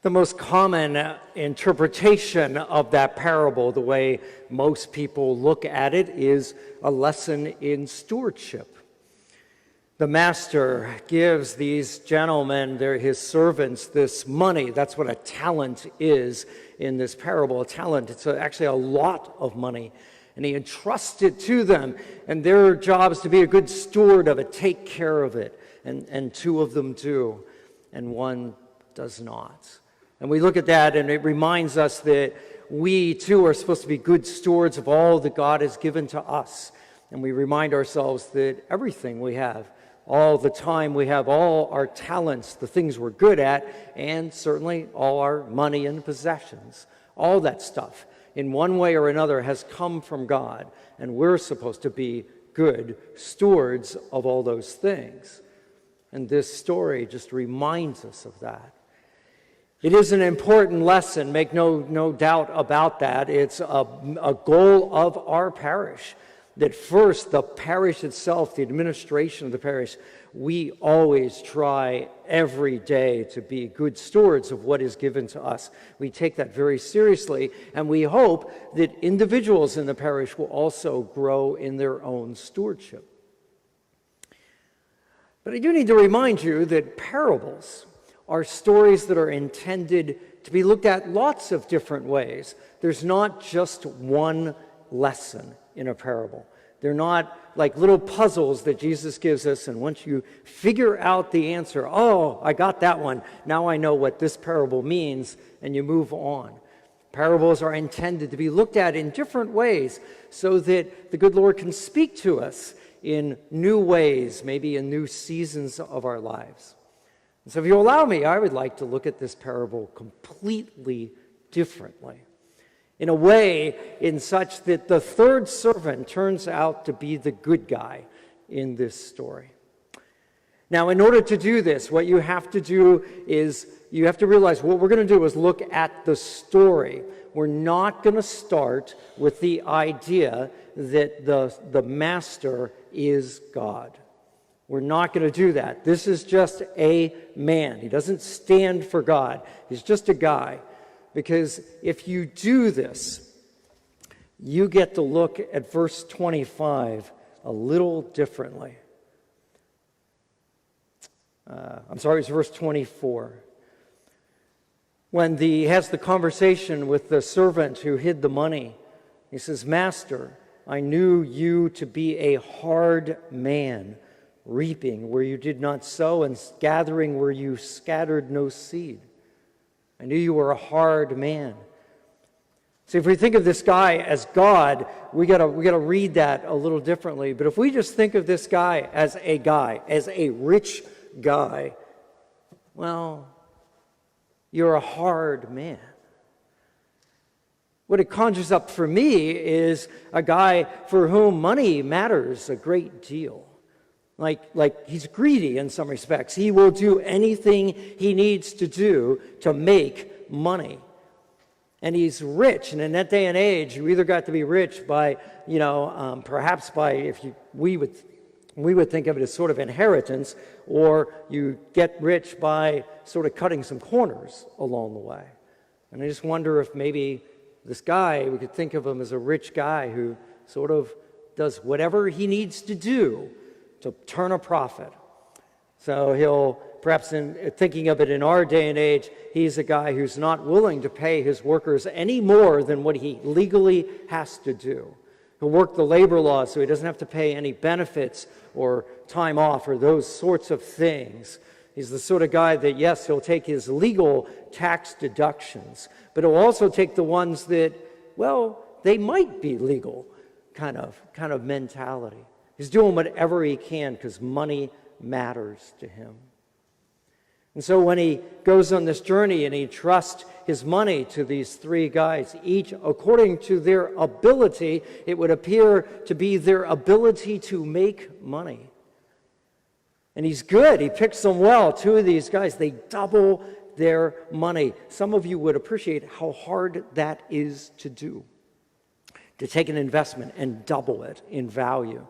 The most common interpretation of that parable, the way most people look at it, is a lesson in stewardship. The master gives these gentlemen, his servants, this money. That's what a talent is in this parable. A talent, it's actually a lot of money. And he entrusts it to them, and their job is to be a good steward of it, take care of it. And two of them do, and one does not. And we look at that, and it reminds us that we, too, are supposed to be good stewards of all that God has given to us. And we remind ourselves that everything we have, all the time we have, all our talents, the things we're good at, and certainly all our money and possessions, all that stuff, in one way or another, has come from God. And we're supposed to be good stewards of all those things. And this story just reminds us of that. It is an important lesson, make no doubt about that. It's a goal of our parish, that first, the parish itself, the administration of the parish, we always try every day to be good stewards of what is given to us. We take that very seriously, and we hope that individuals in the parish will also grow in their own stewardship. But I do need to remind you that parables are stories that are intended to be looked at lots of different ways. There's not just one lesson in a parable. They're not like little puzzles that Jesus gives us, and once you figure out the answer, oh, I got that one, now I know what this parable means, and you move on. Parables are intended to be looked at in different ways so that the good Lord can speak to us in new ways, maybe in new seasons of our lives. And so if you allow me, I would like to look at this parable completely differently. In a way, in such that the third servant turns out to be the good guy in this story. Now, in order to do this, what you have to do is you have to realize what we're going to do is look at the story. We're not going to start with the idea that the master is God. We're not going to do that. This is just a man. He doesn't stand for God. He's just a guy. Because if you do this, you get to look at verse 25 a little differently. It's verse 24. When he has the conversation with the servant who hid the money, he says, "Master, I knew you to be a hard man, reaping where you did not sow and gathering where you scattered no seed. I knew you were a hard man." See, if we think of this guy as God, we gotta read that a little differently. But if we just think of this guy, as a rich guy, well, you're a hard man. What it conjures up for me is a guy for whom money matters a great deal. Like he's greedy in some respects. He will do anything he needs to do to make money. And he's rich. And in that day and age, you either got to be rich by, perhaps by, we would think of it as sort of inheritance, or you get rich by sort of cutting some corners along the way. And I just wonder if maybe this guy, we could think of him as a rich guy who sort of does whatever he needs to do to turn a profit. So he'll, perhaps in thinking of it in our day and age, he's a guy who's not willing to pay his workers any more than what he legally has to do. He'll work the labor laws so he doesn't have to pay any benefits or time off or those sorts of things. He's the sort of guy that, yes, he'll take his legal tax deductions, but he'll also take the ones that, well, they might be legal kind of mentality. He's doing whatever he can because money matters to him. And so when he goes on this journey and he trusts his money to these three guys, each according to their ability, it would appear to be their ability to make money. And he's good. He picks them well. Two of these guys, they double their money. Some of you would appreciate how hard that is to do, to take an investment and double it in value.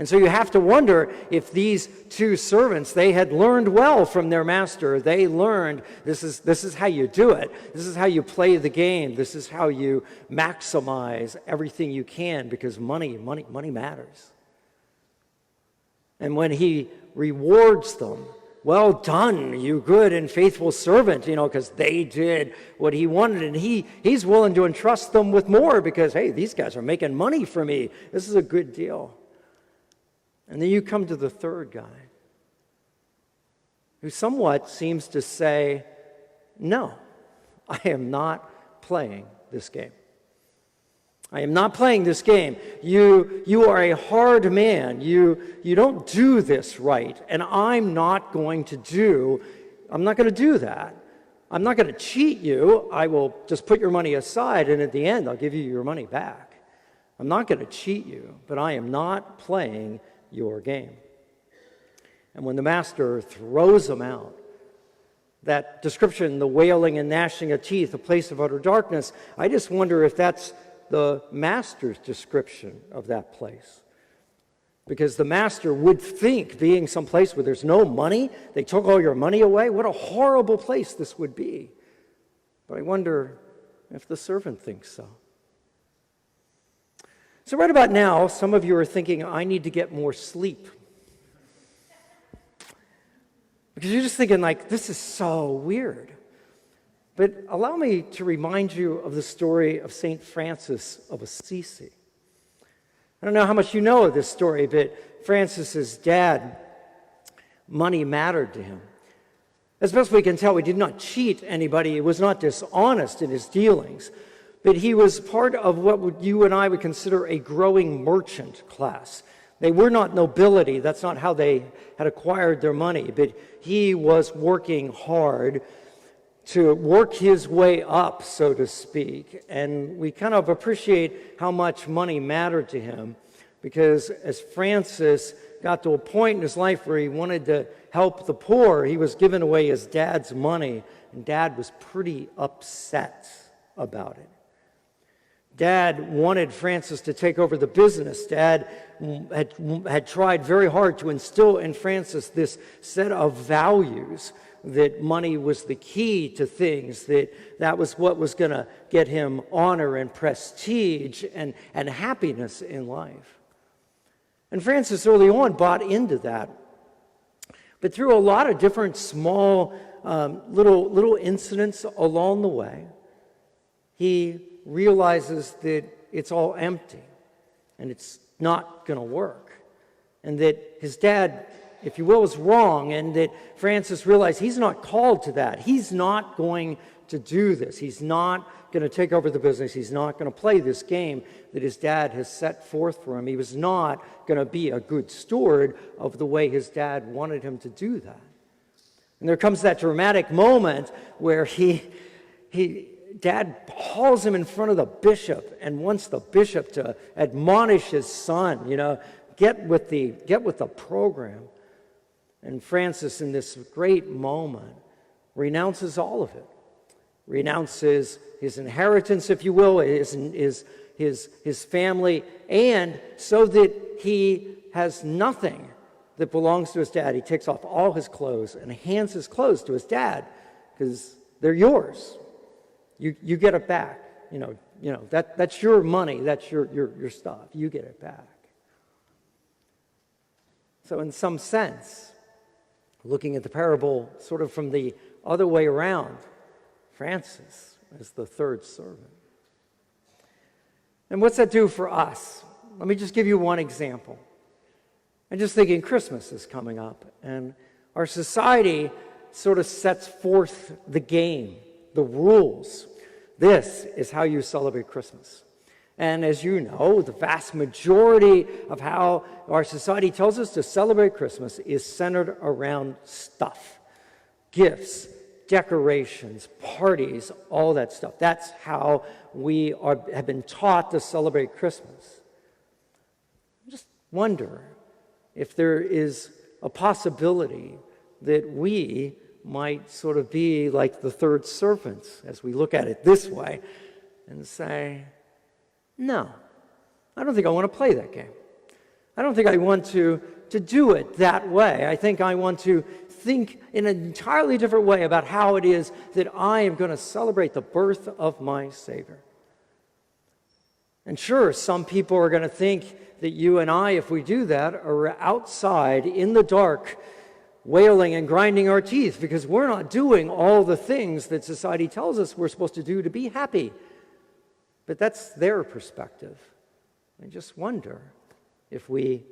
And so you have to wonder if these two servants, they had learned well from their master. They learned this is how you do it. This is how you play the game. This is how you maximize everything you can, because money matters. And when he rewards them, well done, you good and faithful servant, because they did what he wanted. And he's willing to entrust them with more because, hey, these guys are making money for me. This is a good deal. And then you come to the third guy, who somewhat seems to say, no, I am not playing this game. I am not playing this game. You are a hard man. You don't do this right, and I'm not going to do that. I'm not going to cheat you. I will just put your money aside, and at the end, I'll give you your money back. I'm not going to cheat you, but I am not playing your game. And when the master throws them out, that description, the wailing and gnashing of teeth, a place of utter darkness, I just wonder if that's the master's description of that place. Because the master would think, being someplace where there's no money, they took all your money away, what a horrible place this would be. But I wonder if the servant thinks so. So right about now, some of you are thinking, I need to get more sleep. Because you're just thinking, this is so weird. But allow me to remind you of the story of St. Francis of Assisi. I don't know how much you know of this story, but Francis's dad, money mattered to him. As best we can tell, he did not cheat anybody. He was not dishonest in his dealings. But he was part of what you and I would consider a growing merchant class. They were not nobility. That's not how they had acquired their money. But he was working hard to work his way up, so to speak. And we kind of appreciate how much money mattered to him, because as Francis got to a point in his life where he wanted to help the poor, he was giving away his dad's money, and Dad was pretty upset about it. Dad wanted Francis to take over the business. Dad had tried very hard to instill in Francis this set of values, that money was the key to things, that was what was going to get him honor and prestige and happiness in life. And Francis early on bought into that. But through a lot of different small little incidents along the way, he realizes that it's all empty and it's not going to work. And that his dad, if you will, was wrong, and that Francis realized he's not called to that. He's not going to do this. He's not going to take over the business. He's not going to play this game that his dad has set forth for him. He was not going to be a good steward of the way his dad wanted him to do that. And there comes that dramatic moment where Dad hauls him in front of the bishop and wants the bishop to admonish his son, get with the program. And Francis, in this great moment, renounces all of it. Renounces his inheritance, if you will, his family, and so that he has nothing that belongs to his dad, he takes off all his clothes and hands his clothes to his dad, because they're yours. You get it back. That's your money. That's your stuff. You get it back. So in some sense, looking at the parable sort of from the other way around, Francis is the third servant. And what's that do for us? Let me just give you one example. I'm just thinking Christmas is coming up, and our society sort of sets forth the game, the rules. This is how you celebrate Christmas. And as you know, the vast majority of how our society tells us to celebrate Christmas is centered around stuff. Gifts, decorations, parties, all that stuff. That's how we have been taught to celebrate Christmas. I just wonder if there is a possibility that we might sort of be like the third servant as we look at it this way and say, no, I don't think I want to play that game. I don't think I want to do it that way. I think I want to think in an entirely different way about how it is that I am going to celebrate the birth of my Savior. And sure, some people are going to think that you and I, if we do that, are outside in the dark, wailing and grinding our teeth because we're not doing all the things that society tells us we're supposed to do to be happy. But that's their perspective. I just wonder if we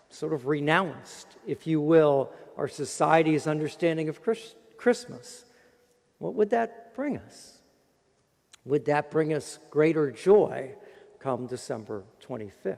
sort of renounced, if you will, our society's understanding of Christmas. What would that bring us? Would that bring us greater joy come December 25th?